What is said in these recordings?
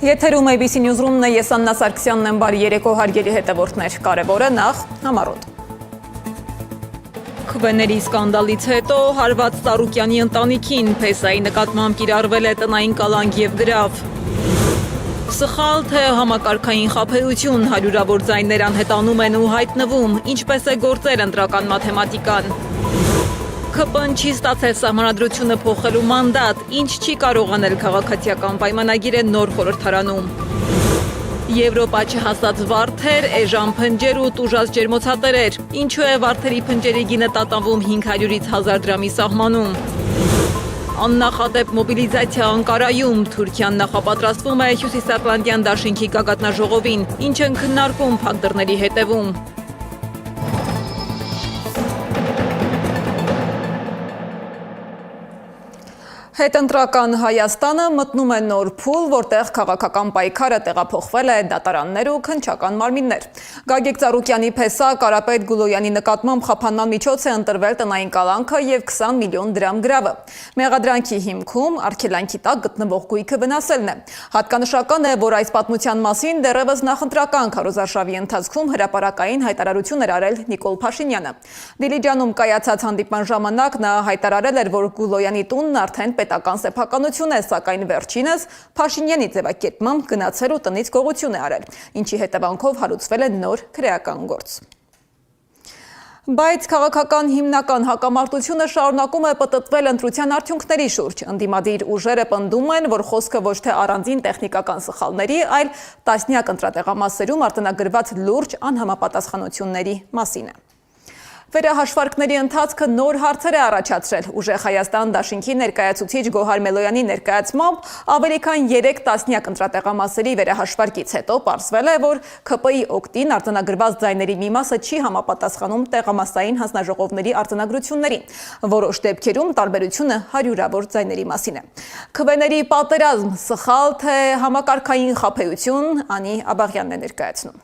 Եթերում ABC Newsroom-ն է, ես Աննա Սարգսյանն եմ, բարի երեկո հարգելի հետևորդներ, կարևորը նախ համառոտ։ Քվեների սկանդալից հետո հարված Ծառուկյանի ընտանիքին փեսայի նկատմամբ կիրառվել է տնային կալանք և գրավ։ Սխալ թե համակարգային խաբեություն, հարյուրավոր ձայներ անհետանում են ու հայտնվում, ինչպես է գործել ընտրական մաթեմատիկան։ ՔՊ-ն չի ստացել սահմանադրությունը փոխելու մանդատ, ինչ չի կարող անել քաղաքացիական պայմանագիրը նոր խորհրդարանում։ Եվրոպա չհասած վարդեր, էժան փնջեր ու տուժած ջերմոցատերեր, ինչու է վարդերի փնջերի գինը տատանվում 500-ից 1000 դրամի սահմանում։ Աննախադեպ մոբիլիզացիա Անկարայում, Թուրքիան նախապատրաստվում է Հյուսիսատլանտյան դաշինքի գագաթնաժողովին, ինչ են քննարկում փակ դռների հետևում։ Հետընտրական Հայաստանը մտնում է նոր փուլ, որտեղ քաղաքական պայքարը տեղափոխվել է դատարաններ ու քննչական մարմիններ։ Գագիկ Ծառուկյանի փեսա Կարապետ Գուլոյանի նկատմամբ խափանման միջոց է ընտրվել տնային կալանքը և 20 միլիոն դրամ գրավը։ Մեղադրանքի հիմքում արգելանքի տակ գտնվող գույքը վնասելն է։ Հատկանշական է, որ այս պատմության մասին դեռևս նախընտրական քարոզարշավի ընթացքում հրապարակային հայտարարություն էր արել Նիկոլ Փաշինյանը։ Դիլիջանում կայացած հանդիպման ժամանակ նա հայտարարել էր, որ Գուլոյանի տունն արդեն պետական սեփականություն է, սակայն վերջինս Փաշինյանի ձևակերպմամբ գնացել ու տնից գողություն է արել, ինչի հետևանքով հարուցվել է նոր քրեական գործ։ Բայց քաղաքական հիմնական հակամարտությունը շարունակում է պտտվել ընտրության արդյունքների շուրջ։ Ընդդիմադիր ուժերը պնդում են, որ խոսքը ոչ թե առանձին տեխնիկական սխալների, այլ տասնյակ ընտրատեղամասերում արձանագրված լուրջ անհամապատասխանությունների մասին է։ Վերահաշվարկների ընթացքը նոր հարցեր է առաջացրել։ Ուժեղ Հայաստան դաշինքի ներկայացուցիչ Գոհար Մելոյանի ներկայացմամբ ավելի քան 3 տասնյակ ընտրատեղամասերի վերահաշվարկից հետո պարզվել է, որ ՔՊ-ի օգտին արձանագրված ձայների մի մասը չի համապատասխանում տեղամասային հանձնաժողովների արձանագրություններին։ Որոշ դեպքերում տարբերությունը հարյուրավոր ձայների մասին է։ Քվեների պատերազմ, սխալ թե համակարգային խաբեություն, Անի Աբաղյանն է ներկայացնում։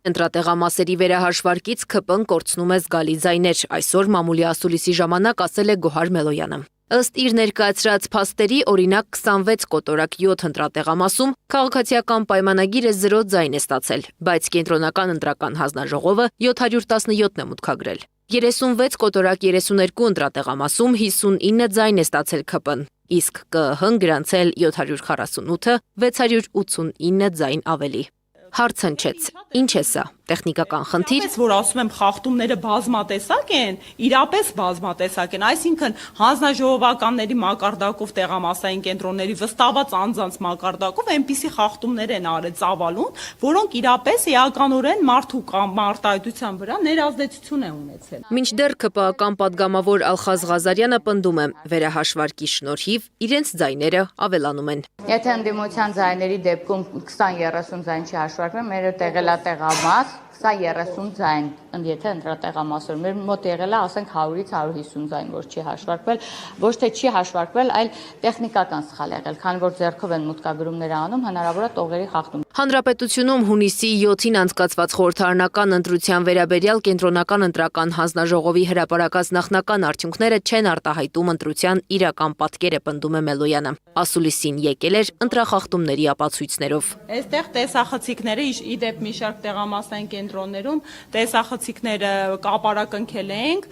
Ընտրատեղամասերի վերահաշվարկից ՔՊ-ն կորցնում է զգալի ձայներ, այսօր մամուլի ասուլիսի ժամանակ ասել է Գոհար Մելոյանը։ Ըստ իր ներկայացրած փաստերի, օրինակ 26 կոտորակ 7 ընտրատեղամասում քաղաքացիական պայմանագիրը 0 ձայն է ստացել, բայց կենտրոնական ընտրական հանձնաժողովը 717-ն է մուտքագրել։ 36 կոտորակ 32 ընտրատեղամասում 59 ձայն է ստացել ՔՊ-ն, իսկ ԿԸՀ-ն գրանցել 748-ը 689 ձայն ավելի։ Հարց հնչեց, ինչ է սա, տեխնիկական խնդիր։ Որ ասում եմ խախտումները բազմատեսակ են, իրապես բազմատեսակ են, այսինքն հանձնաժողովականների մակարդակով տեղամասային կենտրոնների վստահված անձանց մակարդակով այնպիսի խախտումներ են արել ծավալուն, որոնք իրապես էականորեն մարդու կամ մարտահայտության վրա ներազդեցություն է ունեցել։ Մինչդեռ ՔՊ-ական պատգամավոր Ալխազ Ղազարյանը պնդում է, վերահաշվարկի շնորհիվ իրենց ձայները ավելանում են։ Եթե ընդդիմության ձայների դեպքում 20-30 ձայն չի հաշվարկվում, մերը տեղելատեղամաս 20-30 ձայն, եթե ընտրատեղամասում մեր մոտ եղել է, ասենք 100-ից 150 ձայն, որ չի հաշվարկվել, ոչ թե չի հաշվարկվել, այլ տեխնիկական սխալ եղել, քանի որ ձեռքով են մուտքագրումներ անում, հնարավոր է տողերի խախտում։ Հանրապետությունում հունիսի 7-ին անցկացված խորհրդարանական ընտրության վերաբերյալ կենտրոնական ընտրական հանձնաժողովի հրապարակած նախնական արդյունքները չեն արտահայտում ընտրության իրական պատկերը, պնդում է Մելոյանը։ Ասուլիսին եկել էր ընտրախախտումների ապացույցներով։ Այստեղ տեսախցիկները ի դեպ մի շարք տեղամասային կենտրոններում տեսախցիկները կապարակնքել ենք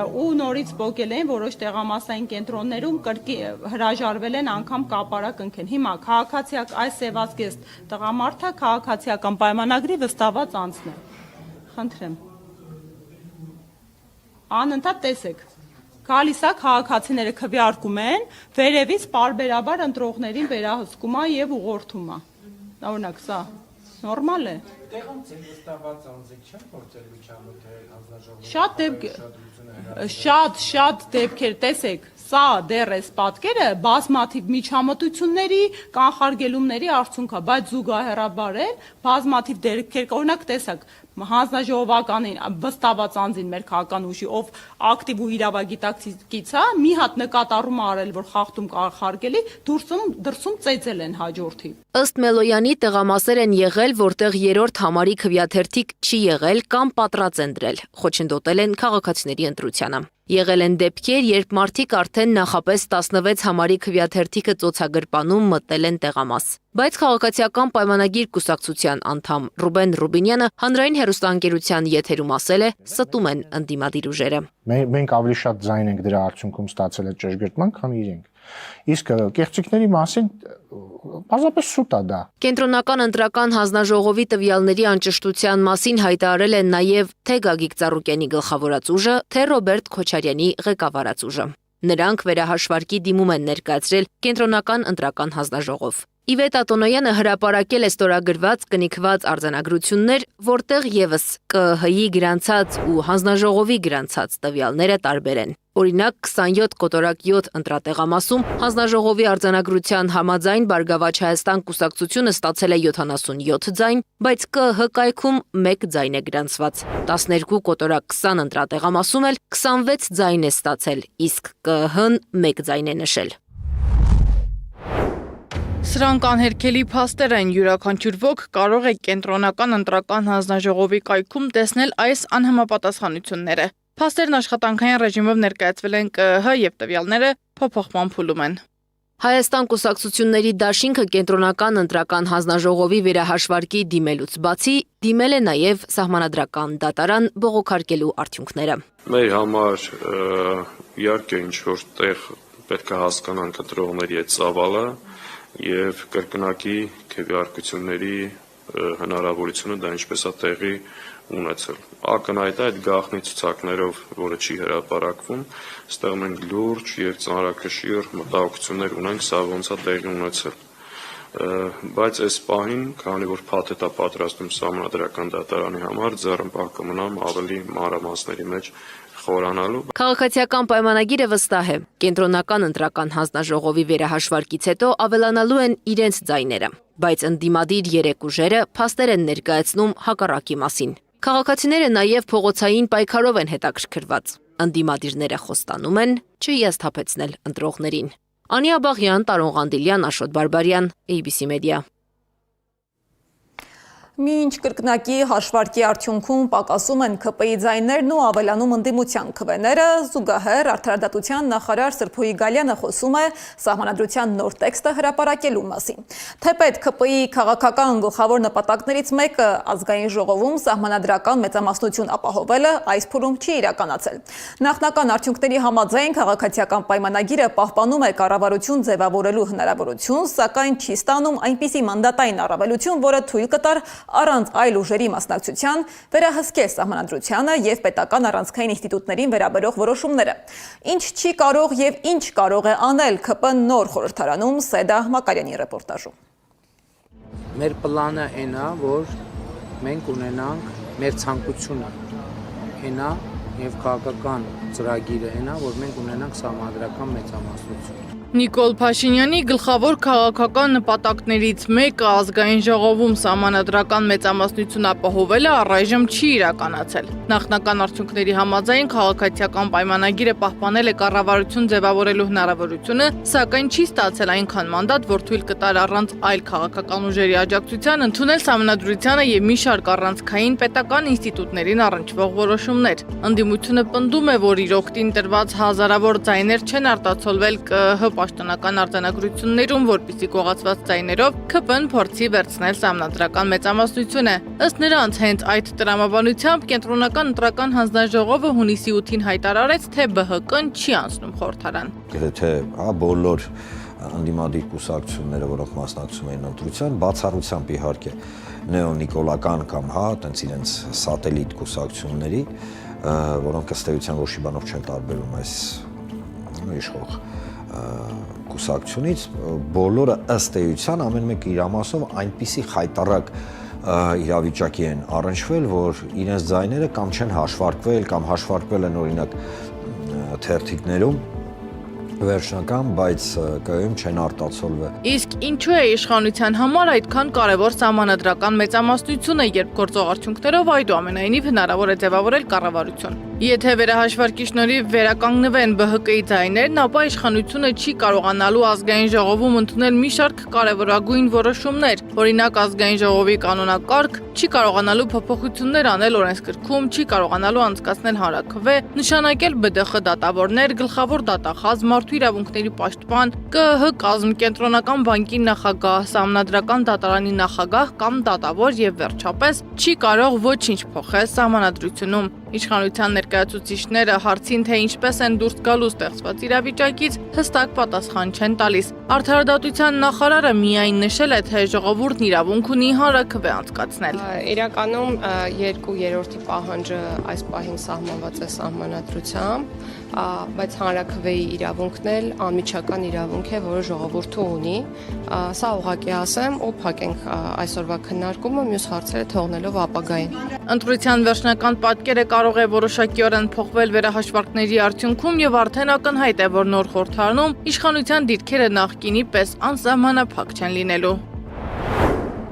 ու նորից փոկել են որոշ տեղամասային կենտրոններում հրաժարվել են անգամ կապարակնքեն։ Հիմա քաղաքացիակ այս սևազգեստ տղամարդը քաղաքացիական պայմանագրի վստահված անձն է։ Խնդրեմ։ Անընդհատ տեսեք։ Գալիս է քաղաքացիները քվեարկում են, վերևից պարբերաբար ընտրողներին վերահսկում է եւ ուղղորդում է։ Օրինակ, սա նորմալ է։ Շատ դեպքեր, տեսեք, սա դեռ էս պատկերը բազմաթիվ միջամտությունների, կանխարգելումների արդյունք է, բայց զուգահեռաբար էլ բազմաթիվ դեպքեր, օրինակ տեսակ, հանձնաժողովականին վստահված անձին մեր քաղաքական ուժի, ով ակտիվ ու իրավագիտակից է, մի հատ նկատառում արել, որ խախտում կանխարգելի, դրսում ծեծել են հաջորդի։ Ըստ Մելոյանի տեղամասեր են եղել, գտնվել, որտեղ երրորդ համարի քվեաթերթիկ չի եղել կամ պատրած են դրել, խոչընդոտել են քաղաքացիների ընտրությանը։ Եղել են դեպքեր, երբ մարդիկ արդեն նախապես 16 համարի քվեաթերթիկը ծոցագրպանում մտել են տեղամաս։ Բայց քաղաքացիական պայմանագիր կուսակցության անդամ Ռուբեն Ռուբինյանը հանրային հեռուստաընկերության եթերում ասել է, ստում են ընդդիմադիր ուժերը։ Մենք ավելի շատ ձայն ենք դրա արդյունքում ստացել այդ ճշգրտման, քան իրենք։ Իսկ կեղծիքների մասին բազապես սուտ է դա։ Կենտրոնական ընտրական հանձնաժողովի տվյալների անճշտության մասին հայտարարել են նաև թե Գագիկ Ծառուկյանի գլխավորած ուժը, թե Ռոբերտ Քոչարյանի ղեկավարած ուժը։ Նրանք վերահաշվարկի դիմում են ներկայացրել Կենտրոնական ընտրական հանձնաժողով։ Իվետ Ատոնոյանը հրապարակել է ստորագրված կնիքված արձանագրություններ, որտեղ եւս ԿԸՀ-ի գրանցած ու հանձնաժողովի գրանցած տվյալները տարբեր են։ Օրինակ 27 կոտորակ 7 ընտրատեղամասում հանձնաժողովի արձանագրության համաձայն Բարգավաճ Հայաստան կուսակցությունը ստացել է 77 ձայն, բայց ԿԸՀ կայքում 1 ձայն է գրանցված։ 12 կոտորակ 20 ընտրատեղամասում էլ 26 ձայն է ստացել, իսկ ԿԸՀ-ն 1 ձայն է նշել։ Սրանք անհերքելի փաստեր են, յուրաքանչյուր ոք կարող է Կենտրոնական ընտրական հանձնաժողովի կայքում տեսնել այս անհամապատասխանությունները։ Փաստերն աշխատանքային ռեժիմով ներկայացվել են ԿԸՀ եւ տվյալները փոփոխման փուլում են։ Հայաստան կուսակցությունների դաշինքը Կենտրոնական ընտրական հանձնաժողովի վերահաշվարկի դիմելուց բացի դիմել է նաև սահմանադրական դատարան բողոքարկելու արդյունքները։ Մեր համար իհարկե ինչ-որ տեղ պետք է հասկանանք ընտրողների այդ ծավալը եւ կրկնակի քվեարկությունների հնարավորությունը դա ինչպես է տեղի ունեցել։ Ակնհայտ է այդ գաղտնի ցուցակներով, որը չի հրապարակվում, ստեղ մենք լուրջ եւ ծանրակշիռ մտահոգություններ ունենք, սա ոնց է տեղի ունեցել։ Բայց այս պահին, քանի որ փաթեթ է պատրաստում սահմանադրական դատարանի համար, ձեռնպահ կմնամ ավելի մանրամասների մեջ խորանալու։ Քաղաքացիական պայմանագիրը վստահ է։ Կենտրոնական ընտրական հանձնաժողովի վերահաշվարկից հետո ավելանալու են իրենց ձայները, բայց ընդդիմադիր երեք ուժերը փաստեր են ներկայացնում հակառակի մասին։ Քաղաքացիները նաև փողոցային պայքարով են հետաքրքրված։ Ընդդիմադիրները խոստանում են չհիասթափեցնել ընտրողներին։ Անի Աբաղյան, Տարոն Ղանդիլյան, Աշոտ Բարբարյան, ABC Media։ Մինչ կրկնակի հաշվարկի արդյունքում պակասում են ԿՊ-ի ձայներն ու ավելանում ընդդիմության քվեները, զուգահեռ արդարադատության նախարար Սրփոյի Գալյանը խոսում է սահմանադրության նոր տեքստը հրապարակելու մասին։ Թեպետ ԿՊ-ի քաղաքական գլխավոր նպատակներից մեկը ազգային ժողովում սահմանադրական մեծամասնություն ապահովելը այս փուլում չի իրականացել։ Նախնական արդյունքների համաձայն քաղաքացիական պայմանագիրը պահպանում է կառավարություն ձևավորելու հնարավորություն, սակայն չի ստանում այնպիսի մանդատային առավելություն, որը թույլ կտար առանց այլ ուժերի մասնակցության վերահսկել սահմանադրությանը եւ պետական առանցքային ինստիտուտներին վերաբերող որոշումները։ Ինչ չի կարող եւ ինչ կարող է անել ԿՊ-ն նոր խորհրդարանում, Սեդա Մակարյանի ռեպորտաժում։ Մեր պլանը այն է, որ մենք ունենանք մեր ցանկությունը այն է եւ քաղաքական ծրագիրը այն է, որ մենք ունենանք սահմանադրական մեծամասնություն։ Նիկոլ Փաշինյանի գլխավոր քաղաքական նպատակներից մեկը ազգային ժողովում սահմանադրական մեծամասնություն ապահովելը առայժմ չի իրականացել։ Նախնական արդյունքների համաձայն քաղաքացիական պայմանագիրը պահպանել է կառավարություն ձևավորելու հնարավորությունը, սակայն չի ստացել այնքան մանդատ, որ թույլ կտար առանց այլ քաղաքական ուժերի աջակցության ընդունել սահմանադրությանը եւ մի շարք առանցքային պետական ինստիտուտներին առնչվող որոշումներ։ Ընդդիմությունը պնդում է, որ իր օգտին տրված հազարավոր ձայներ չեն արտացոլվել ԿԸՀ պաշտոնական արձանագրություններում, որպիսի կողացված ձայներով ԿՊ-ն փորձի վերցնել սահմանադրական մեծամասնությունը։ Ըստ նրանց, հենց այդ տրամաբանությամբ Կենտրոնական ընտրական հանձնաժողովը հունիսի 8-ին հայտարարեց, թե ԲՀԿ-ն չի անցնում խորհրդարան։ Գրեթե բոլոր ընդդիմադիր կուսակցությունները, որոնք մասնակցում էին ընտրության, բացառությամբ իհարկե նեոնիկոլական կամ այտենց իրենց սատելիտ կուսակցությունների, որոնք ըստ էության ոչ մի բանով չեն տարբերում այս իշխող կուսակցությունից, բոլորը ըստ էության ամեն մեկը իր ամասով այնպիսի խայտառակ իրավիճակի են առնչվել, որ իրենց ձայները կամ չեն հաշվարկվել, կամ հաշվարկվել են օրինակ թերթիկներում վերջնական, բայց ԿԸՀ-ում չեն արտացոլվել։ Իսկ ինչու է իշխանության համար այդքան կարևոր սահմանադրական մեծամասնությունը, երբ գործող արդյունքներով այդուամենայնիվ հնարավոր է ձևավորել կառավարություն։ Եթե վերահաշվարկի շնորհիվ վերականգնվեն ԲՀԿ-ի ձայներն, ապա իշխանությունը չի կարողանալու ազգային ժողովում ընդունել մի շարք կարևորագույն որոշումներ, օրինակ ազգային ժողովի կանոնակարգ, չի կարողանալու փոփոխություններ անել օրենսգրքում, չի կարողանալու անցկացնել հանրաքվե, նշանակել ԲԴԽ դատավորներ, գլխավոր դատախազ, մարդու իրավունքների պաշտպան, ԿԸՀ կազմ, կենտրոնական բանկի նախագահ, Սահմանադրական դատարանի նախագահ կամ դատավոր եւ վերջապես չի կարող ոչինչ փոխել Սահմանադրությունում։ Իշխանության ներկայացուցիչները հարցին, թե ինչպես են դուրս գալու ստեղծված իրավիճակից, հստակ պատասխան չեն տալիս։ Արդարադատության նախարարը միայն նշել է, թե ժողովուրդն իրավունք ունի հանրաքվե անցկացնել։ Իրականում 2/3 պահանջը այս պահին սահմանված է Սահմանադրությամբ, բայց հանրաքվեի իրավունքն էլ անմիջական իրավունք է, որը ժողովուրդը ունի։ Սա ուղղակի ասեմ, ու փակենք այսօրվա քննարկումը, մյուս հարցերը թողնելով ապագային։ Ընտրության վերջնական պատկերը կարող է որոշակիորեն փոխվել վերահաշվարկների արդյունքում եւ արդեն ակնհայտ է, որ նոր խորհրդարանում իշխանության դիրքերը նախկինի պես անսահմանափակ չեն լինելու։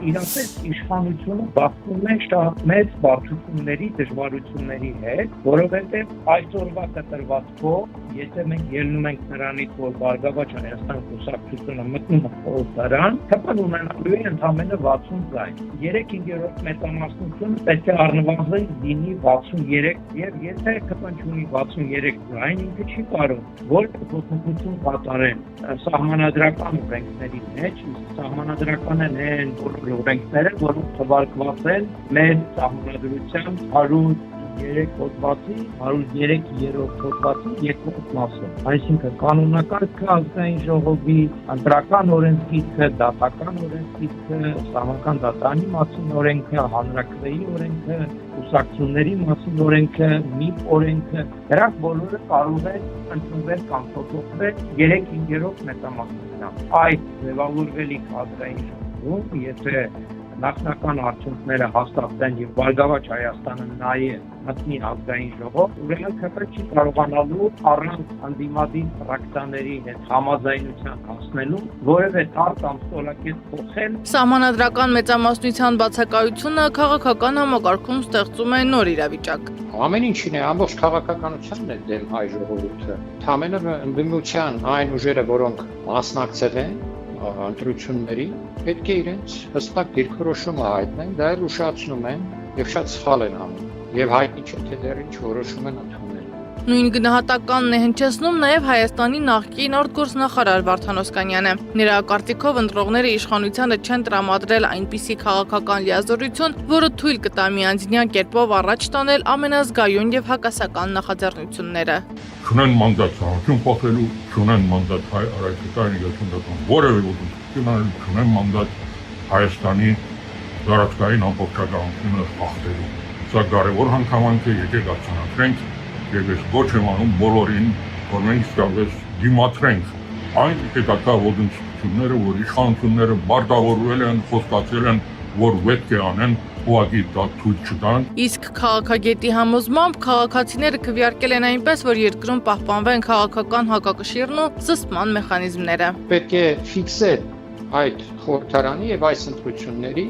Իրապես իշխանությունը բախվում է շատ մեծ բարդությունների, դժվարությունների հետ, որովհետև այսօրվա կտրվածքով, եթե մենք ելնում ենք նրանից, որ Բարգավաճ Հայաստան կուսակցությունը մտնում է խորհրդարան, թվան ունենալու է ընդամենը 60 ձայն։ 3/5 մեծամասնությունը պետք է առնվազն լինի 63 եւ եթե թվան չունի 63 ձայն, ինքը չի կարող որ փոփոխություն կատարեն սահմանադրական օրենքների մեջ, սահմանադրական են օրենքները, որոնք թվարկված են մեր սահմանադրության 103 հոդվածի, 103-րդ հոդվածի երկրորդ մասում։ Այսինքն կանոնակարգը, ազգային ժողովի, ընտրական օրենսգիրքը, դատական օրենսգիրքը, սահմանադրական դատարանի մասին օրենքը, հանրաքվեի օրենքը, կուսակցությունների մասին օրենքը, ՄԻՊ օրենքը, դրանք բոլորը կարող են ընդունվել կամ փոփոխվել 3/5 մեծամասնությամբ։ Այդ ձևավորվելիք ազգային ժողովում, եթե նախնական արդյունքները հաստատվեն եւ Բարգավաճ Հայաստանը նաեւ մտնի ազգային ժողով, ուրեմն ԿՊ չի կարողանալու առանց անդիմադիր ֆրակցիաների հետ համաձայնության հասնելու որևէ տար կամ ստորակետ փոխել։ Սահմանադրական մեծամասնության բացակայությունը քաղաքական համակարգում ստեղծում է նոր իրավիճակ։ Ամեն ինչին է, ամբողջ քաղաքականությանն է դեմ հայ ժողովուրդը։ Թամենը ընդդիմության այն ուժերը, որոնք մասնակցել են ընտրությունների, պետք է իրենց հստակ դիրքորոշումը հայտնեն, դա էլ ուշացնում են եւ շատ սխալ են անում։ Եվ հայտնի չէ, թե դեռ ինչ որոշում են ընդունել։ Նույն գնահատականն է հնչեցնում նաև Հայաստանի նախկին արտգործնախարար Վարդան Օսկանյանը։ Նրա կարծիքով ընտրողները իշխանությանը չեն տրամադրել այնպիսի քաղաքական լիազորություն, որը թույլ կտա միանձնյա կերպով առաջ տանել ամենազգայուն եւ հակասական նախաձեռնությունները։ Չունեն մանդատ հանրություն փոխելու, չունեն մանդատ հայ առաքելության իշխանության որևէ ոդություն, չունեն մանդատ Հայաստանի տարածքային ամբողջականությունը խախտելու։ Սա կարևոր հանգամանք է, եկեք ակցիաներենք եւ ես ոչ եմ անում բոլորին, որ մենք իսկապես դիմացրենք այն հետագա ոդությունները, որ իշխանությունները բարտավորվել են, խոստացել են, որ պետք է անեն, ուղղակի դա թույլ չտան։ Իսկ քաղաքագետի համոզմամբ քաղաքացիները քվեարկել են այնպես, որ երկրում պահպանվեն քաղաքական հակակշիռն ու զսպման մեխանիզմները։ Պետք է ֆիքսել այդ խորհրդարանի եւ այս ընտրությունների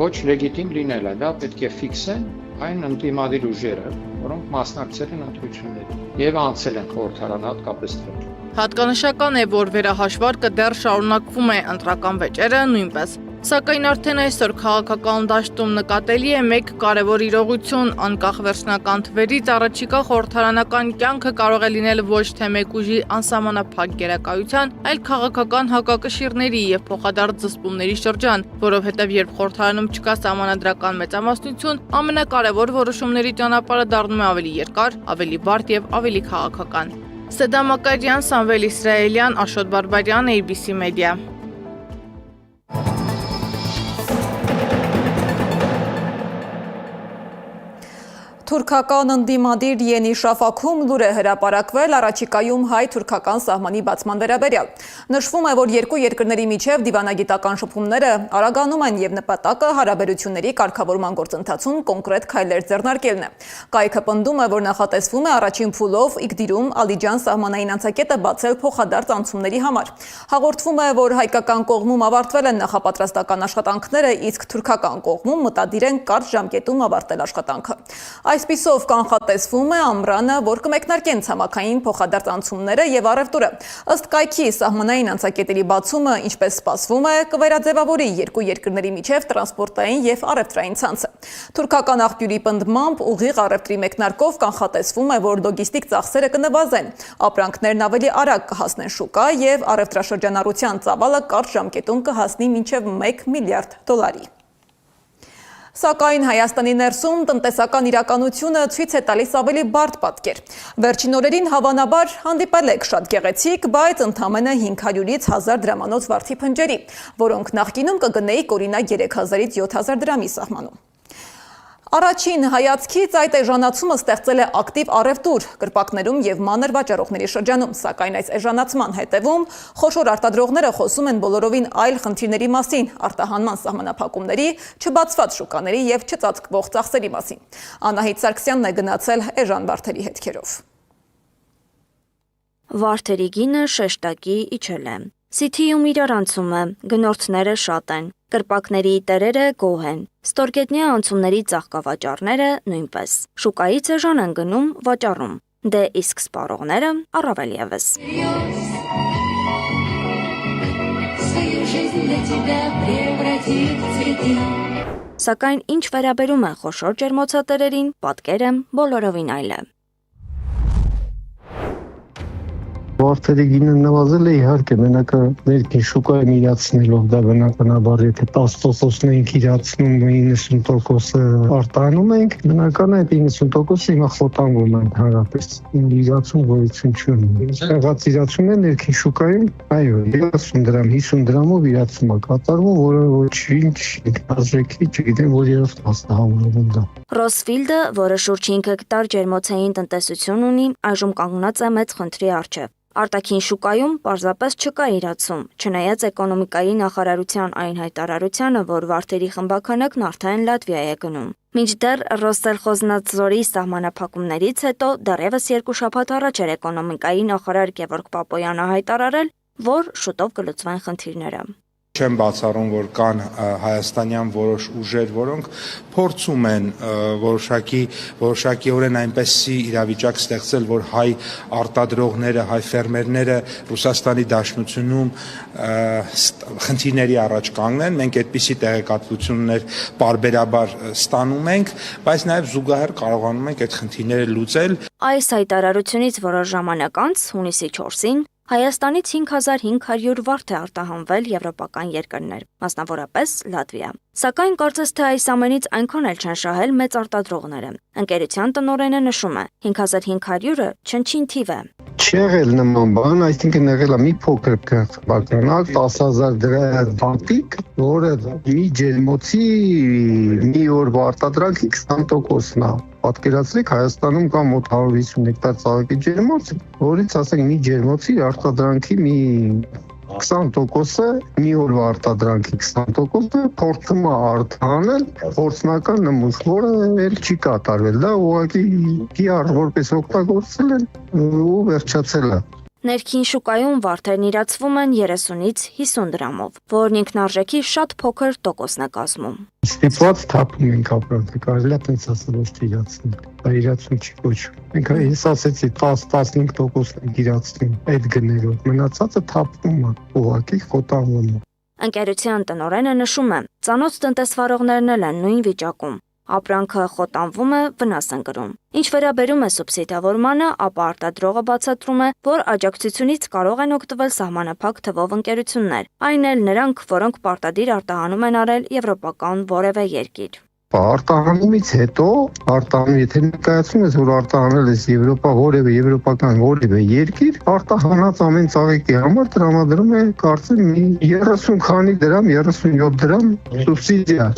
ոչ լեգիտիմ լինելը, դա պետք է ֆիքսեն այն ընդդիմադիր ուժերը, որոնք մասնակցել են ընտրություններին եւ անցել են խորհրդարան հատկապես դրան։ Հատկանշական է, որ վերահաշվարկը դեռ շարունակվում է, ընտրական վեճերը նույնպես։ Սակայն արդեն այսօր քաղաքական դաշտում նկատելի է մեկ կարևոր իրողություն, անկախ վերջնական թվերից առաջիկա խորհրդարանական կյանքը կարող է լինել ոչ թե մեկ ուժի անսահմանափակ գերակայության, այլ քաղաքական հակակշիռների եւ փոխադարձ զսպումների շրջան, որովհետեւ երբ խորհրդարանում չկա սահմանադրական մեծամասնություն, ամենակարևոր որոշումների ճանապարհը դառնում է ավելի երկար, ավելի բարդ եւ ավելի քաղաքական։ Սեդա Մակարյան, Սամվել Իսրայելյան, Աշոտ Բարբարյան, ABC Media։ Թուրքական ընդդիմադիր Ենի Շաֆաքում լուր է հրապարակվել առաջիկայում հայ-թուրքական սահմանի բացման վերաբերյալ։ Նշվում է, որ երկու երկրների միջև դիվանագիտական շփումները արագանում են եւ նպատակը հարաբերությունների կարգավորման գործընթացում կոնկրետ քայլեր ձեռնարկելն է։ Կայքը պնդում է, որ նախատեսվում է առաջին փուլով Իգդիրում Ալիջան սահմանային անցակետը բացել փոխադարձ անցումների համար։ Հաղորդվում է, որ հայկական կողմում ավարտվել են նախապատրաստական աշխատանքները, իսկ թուրքական կողմում մտադիր են կարճ ժամկետում ավարտել աշխատանքը։ Այսպիսով կանխատեսվում է ամռանը, որ կմեկնարկեն ցամաքային փոխադարձանցումները եւ առևտուրը։ Ըստ կայքի սահմանային անցակետերի բացումը, ինչպես սպասվում է, կվերաձևավորի երկու երկրների միջև տրանսպորտային եւ առևտրային ցանցը։ Թուրքական աղբյուրի պնդմամբ ուղիղ առևտրի մեկնարկով կանխատեսվում է, որ լոգիստիկ ծախսերը կնվազեն, ապրանքներն ավելի արագ կհասնեն շուկա եւ առևտրաշրջանառության ծավալը կարճ ժամկետում կհասնի մինչեւ $1 միլիարդ։ Սակայն Հայաստանի ներսում տնտեսական իրականությունը ցույց է տալիս ավելի բարդ պատկեր։ Վերջին օրերին հավանաբար հանդիպել եք շատ գեղեցիկ, բայց ընդամենը 500-ից 1000 դրամանոց վարդի փնջերի, որոնք նախկինում կգնեիք օրինակ 3000-ից 7000 դրամի սահմանում։ Առաջին հայացքից այդ էժանացումը ստեղծել է ակտիվ առևտուր կրպակներում եւ մանր վաճառողների շրջանում, սակայն այս էժանացման հետևում խոշոր արտադրողները խոսում են բոլորովին այլ խնդիրների մասին՝ արտահանման սահմանափակումների, չբացված շուկաների եւ չծածկվող ծախսերի մասին։ Անահիտ Սարգսյանն է գնացել էժան վարդերի հետքերով։ Վարդերի գինը շեշտակի իջել է։ Սիթիում իրարանցում է, գնորդները շատ են, կրպակների տերերը գոհ են, ստորգետնյա անցումների ծաղկավաճառները նույնպես։ Շուկայից էժան են գնում, վաճառում, դե իսկ սպառողները առավել ևս։ Սակայն ինչ վերաբերում է խոշոր ջերմոցատերերին, պատկերը բոլորովին այլ է։ Վարդերի գինը նվազել է իհարկե, մենակը ներքին շուկայում իրացնելով, դա բնականաբար եթե 10%-ն ենք իրացնում, 90% արտահանում ենք, բնական է 90%-ը հիմա խոտանվում են հարաբերս, իրացում գոյություն չունի։ Եղած իրացումն է ներքին շուկայում, այո, 30 դրամ, 50 դրամով իրացում է կատարվում, որը ոչինչ արժեքի, չգիտեմ, որ երբ հասնահավորվում դա։ Ռոսֆիլդը, որը շուրջ 5 հեկտար ջերմոցային տնտեսություն ունի, այժմ կանգնած է մեծ խնդրի առջև։ Արտաքին շուկայում պարզապես չկա իրացում, չնայած էկոնոմիկայի նախարարության այն հայտարարությանը, որ վարդերի խմբաքանակն արդեն Լատվիա է գնում։ Մինչդեռ Ռոստելխոզնադզորի սահմանափակումներից հետո դեռևս 2 շաբաթ առաջ էր էկոնոմիկայի նախարար Գևորգ Պապոյանը հայտարարել, որ շուտով կլուծվեն խնդիրները։ Չեմ բացառում, որ կան հայաստանյան որոշ ուժեր, որոնք փորձում են որոշակիորեն այնպեսի իրավիճակ ստեղծել, որ հայ արտադրողները, հայ ֆերմերները Ռուսաստանի Դաշնությունում խնդիրների առաջ կանգնեն։ Մենք այդպիսի տեղեկատվություններ պարբերաբար ստանում ենք, բայց նաև զուգահեռ կարողանում ենք այդ խնդիրները լուծել։ Այս հայտարարությունից որոշ ժամանակ անց, հունիսի 4-ին, Հայաստանից 5500 վարդ է արտահանվել եվրոպական երկրներ, մասնավորապես Լատվիա։ Սակայն կարծես թե այս ամենից այնքան էլ չեն շահել մեծ արտադրողները։ Ընկերության տնօրենը նշում է, 5500-ը չնչին թիվ է։ Չեղել նման բան, այսինքն եղել է մի փոքր բականակ 10000 դրամ, որը մի ջերմոցի մի օրվա արտադրանքի 20%-ն է։ Պատկերացրեք, Հայաստանում կա մոտ 150 հեկտար ծաղկի ջերմոց, որից ասենք մի ջերմոցի արտադրանքի մի 20%-ը, մի օրվա արտադրանքի 20%-ը փորձում է արտահանել փորձնական նմուշ, որը էլ չի կատարվել, դա ուղղակի PR որպես օգտագործել են ու վերջացել է։ Ներքին շուկայում վարդերն իրացվում են 30-ից 50 դրամով, որն ինքնարժեքի շատ փոքր տոկոսն է կազմում։ Ստիպված թափում ենք ապրանքը, կարելի է տենց ասել, ոչ թե իրացնել, դա իրացում չի կոչվում։ Մենք ես ասեցի 10-15% ենք իրացնում այդ գներով, մնացածը թափվում է, ուղղակի խոտանվում է։ Ընկերության տնօրենը նշում է, ծանոթ տնտեսվարողներն էլ են նույն վիճակում։ Ապրանքը խոտանվում է, վնաս են կրում։ Ինչ վերաբերում է սուբսիդավորմանը, ապա արտադրողը բացատրում է, որ աջակցությունից կարող են օգտվել սահմանափակ թվով ընկերություններ, այն էլ նրանք, որոնք պարտադիր արտահանում են արել եվրոպական որևէ երկիր։ Արտահանումից հետո, եթե ներկայացնում ես, որ արտահանել ես եվրոպական որևէ երկիր, արտահանած ամեն ծաղիկի համար տրամադրում է կարծեմ մի 30 քանի դրամ, 37 դրամ սուբսիդիա։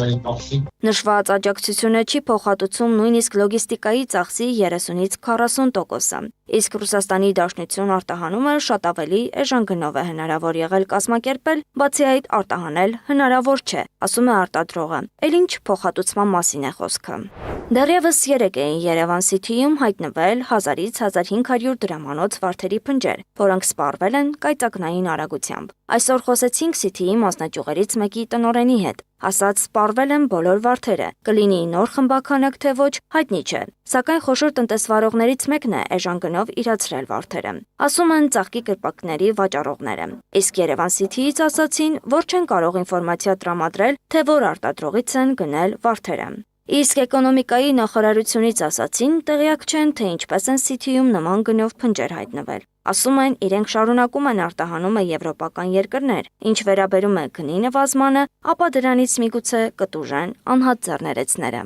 Նշված աջակցությունը չի փոխհատուցում նույնիսկ լոգիստիկայի ծախսի 30-ից 40%-ը, իսկ Ռուսաստանի Դաշնություն արտահանումը շատ ավելի էժան գնով է հնարավոր եղել կազմակերպել, բացի այդ արտահանել հնարավոր չէ, ասում է արտադրողը։ Էլ ինչ փոխհատուցման մասին է խոսքը։ Դեռևս 3 էին Երևան Սիթիում հայտնվել 1000-ից 1500 դրամանոց վարդերի փնջեր, որոնք սպառվել են կայծակնային արագությամբ։ Այսօր խոսեցինք Սիթիի մասնաճյուղերից մեկի տնօրենի հետ, Ասաց սպառվել են բոլոր վարդերը, կլինի նոր խմբաքանակ թե ոչ, հայտնի չէ։ Սակայն խոշոր տնտեսվարողներից մեկն է էժան գնով իրացրել վարդերը։ Ասում են ծաղկի կրպակների վաճառողները։ Իսկ Երևան City-ից ասացին, որ չեն կարող ինֆորմացիա տրամադրել, թե որ արտադրողից են գնել վարդերը։ Իսկ էկոնոմիկայի նախարարությունից ասացին, տեղյակ չեն, թե ինչպես են City-ում նման գնով փնջեր հայտնվել։ Ասում են, իրենք շարունակում են արտահանումը եվրոպական երկրներ, ինչ վերաբերում է գնի նվազմանը, ապա դրանից միգուցե կտուժեն անհատ ձեռներեցները։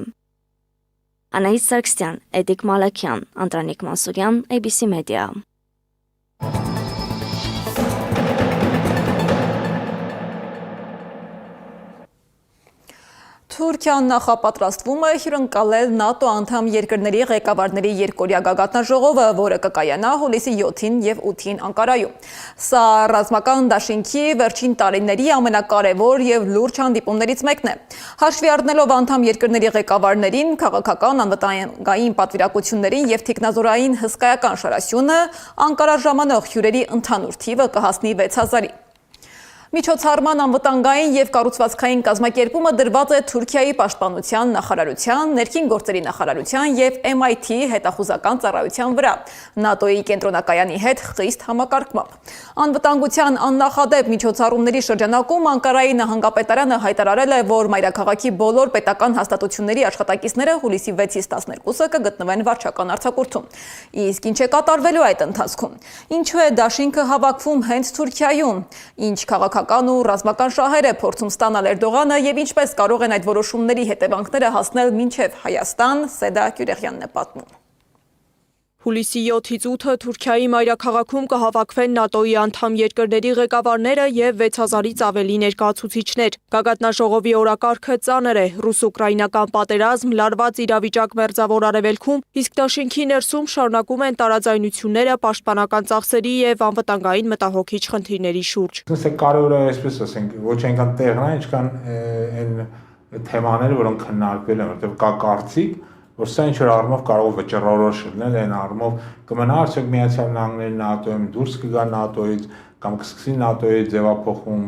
Անահիտ Սարգսյան, Էդիկ Մալաքյան, Անդրանիկ Մանսուրյան, ABC Media։ Թուրքիան նախապատրաստվում է հյուրընկալել ՆԱՏՕ անդամ երկրների ղեկավարների երկօրյա գագաթնաժողովը, որը կկայանա հուլիսի 7-ին և 8-ին Անկարայում։ Սա ռազմական դաշինքի վերջին տարիների ամենակարևոր և լուրջ հանդիպումներից մեկն է։ Հաշվի առնելով անդամ երկրների ղեկավարներին, քաղաքական, անվտանգային պատվիրակություններին և թիկնազորային հսկայական շարասյունը, Անկարա ժամանող հյուրերի ընդհանուր թիվը կհասնի 6000-ի։ Միջոցառման անվտանգային և կառուցվածքային կազմակերպումը դրված է Թուրքիայի պաշտպանության նախարարության, ներքին գործերի նախարարության և MIT հետախուզական ծառայության վրա, ՆԱՏՕ-ի կենտրոնակայանի հետ խիստ համակարգմամբ։ Անվտանգության աննախադեպ միջոցառումների շրջանակում Անկարայի նահանգապետարանը հայտարարել է, որ մայրաքաղաքի բոլոր պետական հաստատությունների աշխատակիցները հուլիսի 6-ից 12-ը կգտնվեն վարչական արձակուրդում։ Իսկ ինչ է կատարվելու այդ ընթացքում։ Ինչու է դաշինքը հավաքվում հենց Թուրքիայում, ինչ քաղաքական ու ռազմական շահեր է փորձում ստանալ Էրդողանը և ինչպես կարող են այդ որոշումների հետևանքները հասնել մինչև Հայաստան, Սեդա Գյուրեղյանն է պատմում։ Հուլիսի 7-ից 8-ը Թուրքիայի մայրաքաղաքում կհավաքվեն ՆԱՏՕ-ի անդամ երկրների ղեկավարները և 6000-ից ավելի ներկայացուցիչներ։ Գագաթնաժողովի օրակարգը ծանր է՝ ռուս-ուկրաինական պատերազմ, լարված իրավիճակ Մերձավոր Արևելքում, իսկ դաշինքի ներսում շարունակում են տարաձայնությունները պաշտպանական ծախսերի և անվտանգային մտահոգիչ խնդիրների շուրջ։ Կարևոր է այսպես ասենք, ոչ այնքան տեղն է, ինչքան այն թեմաները, որոնք քննարկվել են, որտեղ կա կարծիք, որ սա ինչ-որ առումով կարող է վճռորոշ լինել, այն առումով կմնա արդյոք Միացյալ Նահանգների ՆԱՏՕ-ում, դուրս կգա ՆԱՏՕ-ից, կամ կսկսի ՆԱՏՕ-ի ձևափոխում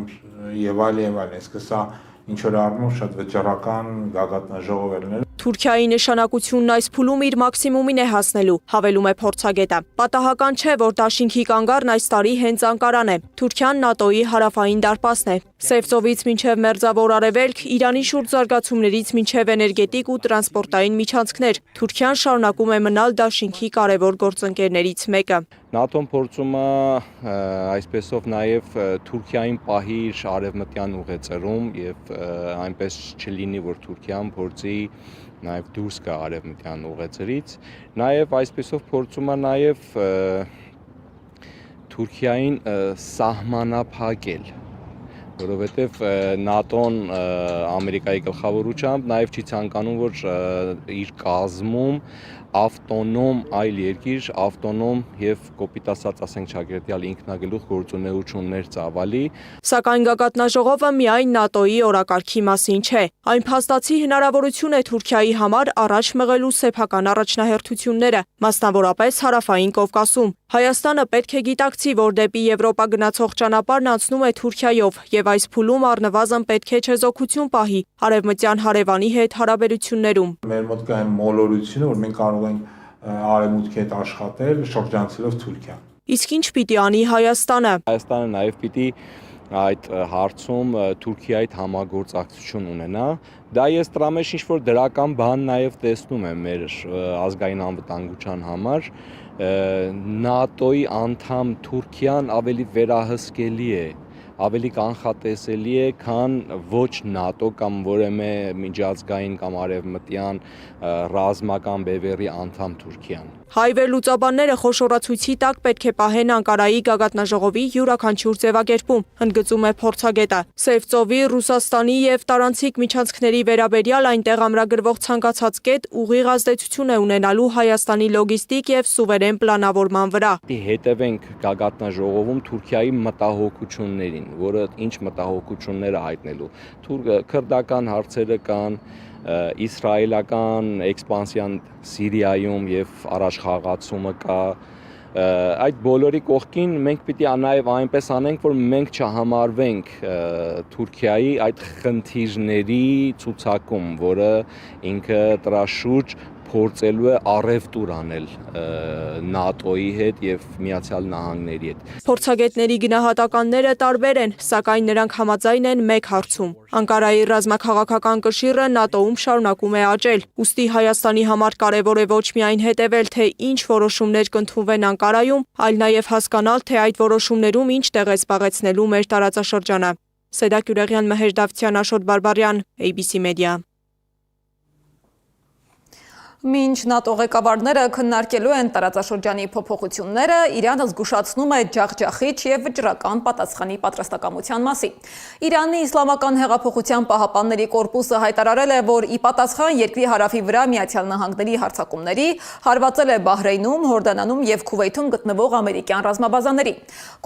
եւ այլն։ Իսկ սա ինչ-որ առումով շատ վճռական գագաթնաժողով է լինել։ Թուրքիայի նշանակությունն այս փուլում իր մաքսիմումին է հասնելու, հավելում է փորձագետը։ Պատահական չէ, որ դաշինքի կանգառն այս տարի հենց Անկարան է։ Թուրքիան ՆԱՏՕ-ի հարավային դարպասն է։ Սևծովից մինչև Մերձավոր Արևելք, Իրանի շուրջ զարգացումներից մինչև էներգետիկ ու տրանսպորտային միջանցքներ, Թուրքիան շարունակում է մնալ դաշինքի կարևոր գործընկերներից մեկը։ ՆԱՏՕ-ն փորձում է այսպեսով նաև Թուրքիային պահի իր արևմտյան ուղեծրում եւ այնպես չլինի, որ Թուրքիան փորձի նաև դուրս գա արևմտյան ուղեծրից, նաև այսպեսով փորձում է նաև Թուրքիային սահմանափակել, որովհետև ՆԱՏՕ-ն Ամերիկայի գլխավորությամբ նաև չի ցանկանում, որ իր կազմում ավտոնոմ այլ երկիր, ավտոնոմ եւ կոպիտ ասած ասենք ճակերտյալ ինքնագլուխ գործունեություններ ծավալի։ Սակայն գագաթնաժողովը միայն ՆԱՏՕ-ի օրակարգի մասին չէ։ Այն փաստացի հնարավորություն է Թուրքիայի համար առաջ մղելու սեփական առաջնահերթությունները, մասնավորապես Հարավային Կովկասում։ Հայաստանը պետք է գիտակցի, որ դեպի Եվրոպա գնացող ճանապարհն անցնում է Թուրքիայով եւ այս փուլում առնվազն պետք է չեզոքություն պահի արևմտյան հարևանի հետ հարաբերություններում։ Մեր մոտ կա այն մոլորությունը, որ մենք կարող ենք արևմուտքի հետ աշխատել շրջանցելով Թուրքիան։ Իսկ ինչ պիտի անի Հայաստանը։ Հայաստանը նաև պիտի այդ հարցում Թուրքիայի հետ համագործակցություն ունենա։ Դա ես դրա մեջ ինչ-որ դրական բան նաև տեսնում եմ մեր ազգային անվտանգության համար։ ՆԱՏՕ-ի անդամ Թուրքիան ավելի վերահսկելի է, ավելի կանխատեսելի է, քան ոչ ՆԱՏՕ կամ որևէ միջազգային կամ արևմտյան ռազմական բևեռի անդամ Թուրքիան։ Հայ վերլուծաբանները խոշորացույցի տակ պետք է պահեն Անկարայի գագաթնաժողովի յուրաքանչյուր ձևակերպում, ընդգծում է փորձագետը։ Սևծովի, Ռուսաստանի եւ տարանցիկ միջանցքների վերաբերյալ այնտեղ ամրագրվող ցանկացած կետ ուղիղ ազդեցություն է ունենալու Հայաստանի լոգիստիկ եւ սուվերեն պլանավորման վրա։ Հետևենք գագաթնաժողովում Թուրքիայի մտահոգություններին, որը ինչ մտահոգություններ է հայտնելու։ Քրդական հարցերը կան, իսրայելական էքսպանսիան Սիրիայում եւ առաջխաղացումը կա, Այդ բոլորի կողքին մենք պիտի նաև այնպես անենք, որ մենք չհամարվենք Թուրքիայի այդ խնդիրների ցուցակում, որը ինքը դրա շուրջ փորձելու է առևտուր անել ՆԱՏՕ-ի հետ եւ Միացյալ Նահանգների հետ։ Փորձագետների գնահատականները տարբեր են, սակայն նրանք համաձայն են մեկ հարցում։ Անկարայի ռազմաքաղաքական կշիռը ՆԱՏՕ-ում շարունակում է աճել։ Ուստի Հայաստանի համար կարևոր է ոչ միայն հետևել, թե ինչ որոշումներ կընդունվեն Անկարայում, այլ նաև հասկանալ, թե այդ որոշումներում ինչ տեղ է զբաղեցնելու մեր տարածաշրջանը։ Սեդա Կյուրեղյան, Մհեր Դավթյան, Աշոտ Բարբարյան, ABC Media։ Մինչ ՆԱՏՕ ղեկավարները քննարկելու են տարածաշրջանի փոփոխությունները, Իրանը զգուշացնում է ջախջախիչ եւ վճռական պատասխանի պատրաստակամության մասին։ Իրանի Իսլամական հեղափոխության պահապանների կորպուսը հայտարարել է, որ ի պատասխան երկրի հարավի վրա Միացյալ Նահանգների հարձակումների հարվածել է Բահրեյնում, Հորդանանում եւ Քուվեյթում գտնվող ամերիկյան ռազմաբազաների։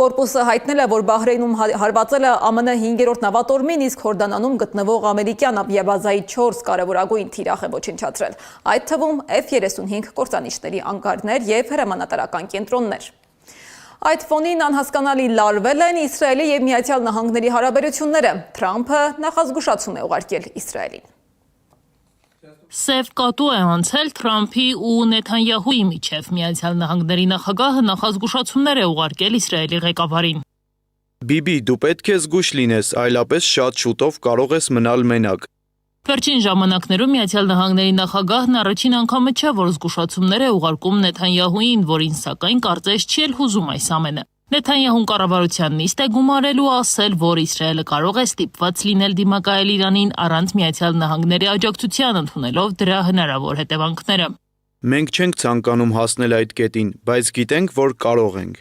Կորպուսը հայտնել է, որ Բահրեյնում հարվածել է ԱՄՆ 5-րդ նավատորմին, իսկ Հորդանանում գտնվող ամերիկյան ավիաբազայի 4 կարևորագույն թիրախ է ոչնչացրել։ Այդ թվում F-35 կործանիչների անկարներ եւ հրամանատարական կենտրոններ։ Այդ ֆոնին անհասկանալի լարվել են Իսրայելի եւ Միացյալ Նահանգների հարաբերությունները։ Թրամփը նախազգուշացում է ուղարկել Իսրայելին։ Սև կատու է անցել Թրամփի ու Նեթանյահուի միջև։ Միացյալ Նահանգների նախագահը նախազգուշացումներ է ուղարկել Իսրայելի ղեկավարին։ Բիբի, դու պետք է զգույշ լինես, այլապես շատ շուտով կարող ես մնալ մենակ։ Վերջին ժամանակներում Միացյալ Նահանգների նախագահն առաջին անգամը չէ, որ զգուշացումներ է ուղարկում Նեթանյահուին, որին սակայն կարծես չի էլ հուզում այս ամենը։ Նեթանյահուն կառավարության նիստ է գումարելու ասել, որ Իսրայելը կարող է ստիպված լինել դիմակայել Իրանին առանց Միացյալ Նահանգների աջակցության, ընդունելով դրա հնարավոր հետևանքները։ Մենք չենք ցանկանում հասնել այդ կետին, բայց գիտենք, որ կարող ենք։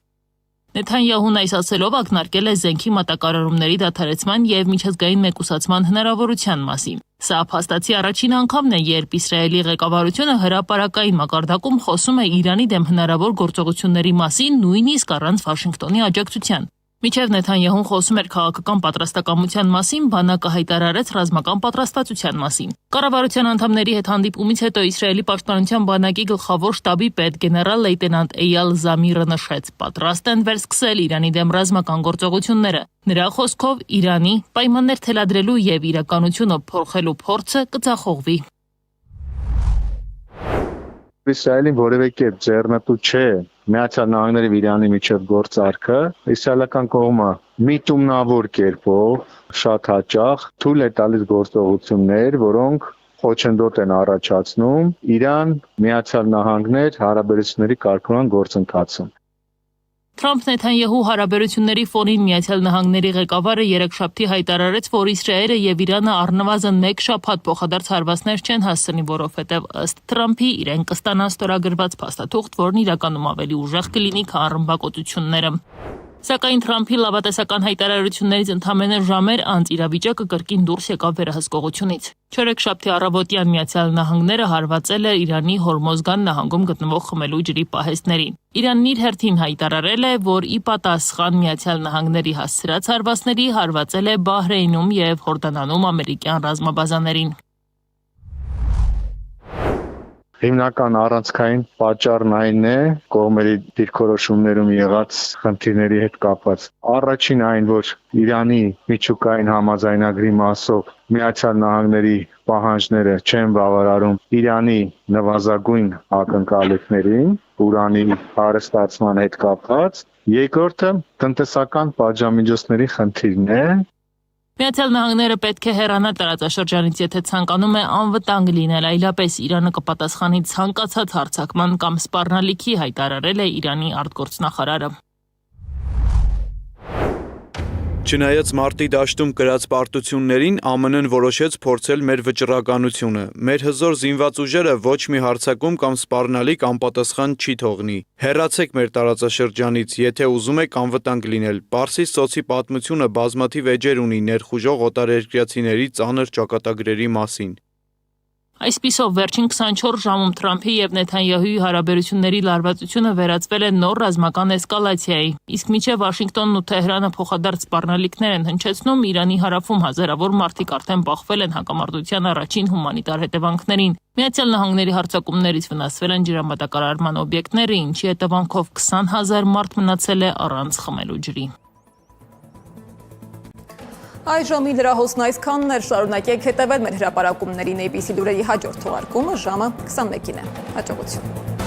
Նեթանյահուն այս ասելով ակնարկել է զենքի մատակարարումների դադարեցման եւ միջազգային մեկուսացման հնարավորության մասին։ Սա փաստացի առաջին անգամն է, երբ Իսրայելի ղեկավարությունը հրապարակային մակարդակում խոսում է Իրանի դեմ հնարավոր գործողությունների մասին, նույնիսկ առանց Վաշինգտոնի աջակցության։ Մինչև Նեթանյահուն խոսում էր քաղաքական պատրաստակամության մասին, բանակը հայտարարեց ռազմական պատրաստվածության մասին։ Կառավարության անդամների հետ հանդիպումից հետո Իսրայելի պաշտպանության բանակի գլխավոր շտաբի պետ գեներալ լեյտենանտ Էյալ Զամիրը նշեց. պատրաստ են վերսկսել Իրանի դեմ ռազմական գործողությունները։ Նրա խոսքով Իրանի պայմաններ թելադրելու եւ իրականությունը փոխելու փորձը կձախողվի։ Իսրայելին որևէ կերպ ձեռնտու չէ Միացյալ Նահանգների եւ Իրանի միջև գործարքը, իսրայելական կողմը միտումնավոր կերպով շատ հաճախ թույլ է տալիս գործողություններ, որոնք խոչընդոտ են առաջացնում Իրան Միացյալ Նահանգներ հարաբերությունների կարգավորման գործընթացում։ Թրամփ-Նեթանյահու հարաբերությունների ֆոնին Միացյալ Նահանգների ղեկավարը երեքշաբթի հայտարարեց, որ Իսրայելը եւ Իրանը առնվազն 1 շաբաթ փոխադարձ հարվածներ չեն հասցնի, որովհետեւ ըստ Թրամփի իրեն կստանան ստորագրված փաստաթուղթ, որն իրականում ավելի ուժեղ կլինի, քան ռմբակոծությունները։ Սակայն Թրամփի լավատեսական հայտարարություններից ընդամենը ժամեր անց իրավիճակը կրկին դուրս եկավ վերահսկողությունից։ Չորեքշաբթի առավոտյան Միացյալ Նահանգները հարվածել է Իրանի Հորմոզգան նահանգում գտնվող խմելու ջրի պահեստներին։ Իրանն իր հերթին հայտարարել է, որ ի պատասխան Միացյալ Նահանգների հասցրած հարվածների հարվածել է Բահրեյնում եւ Հորդանանում ամերիկյան ռազմաբազաներին։ Հիմնական առանցքային պատճառն այն է կողմերի դիրքորոշումներում եղած խնդիրների հետ կապված։ Առաջին այն, որ Իրանի միջուկային համաձայնագրի մասով Միացյալ Նահանգների պահանջները չեն բավարարում Իրանի նվազագույն ակնկալիքներին, ուրանի հարստացման հետ կապված։ Երկրորդը տնտեսական պատժամիջոցների խնդիրն է։ Միացյալ Նահանգները պետք է հեռանա տարածաշրջանից, եթե ցանկանում է անվտանգ լինել, այլապես Իրանը կպատասխանի ցանկացած հարձակման կամ սպառնալիքի, հայտարարել է Իրանի արտգործնախարարը։ Չնայած մարտի դաշտում կրած պարտություններին, ԱՄՆ-ն որոշեց փորձել մեր վճռականությունը։ Մեր հզոր զինված ուժերը ոչ մի հարձակում կամ սպառնալիք անպատասխան չի թողնի։ Հեռացեք մեր տարածաշրջանից, եթե ուզում եք անվտանգ լինել։ Պարսից ծոցի պատմությունը բազմաթիվ էջեր ունի ներխուժող օտարերկրացիների ծանր ճակատագրերի մասին։ Այսպիսով, վերջին 24 ժամում Թրամփի եւ Նեթանյահուի հարաբերությունների լարվածությունը վերածվել է նոր ռազմական էսկալացիայի, իսկ մինչև Վաշինգտոնն ու Թեհրանը փոխադարձ սպառնալիքներ են հնչեցնում, Իրանի հարավում հազարավոր մարդիկ արդեն բախվել են հակամարտության առաջին հումանիտար հետևանքներին։ Միացյալ Նահանգների հարձակումներից վնասվել են ջրամատակարարման օբյեկտները, ինչի հետևանքով 20,000 մարդ մնացել է առանց խմելու ջրի։ Այժմ լրահոսն այսքանն էր, շարունակեք հետևել մեր հրապարակումներին ABC լուրերի հաջորդ թողարկումը ժամը 21-ին է։ Հաջողություն։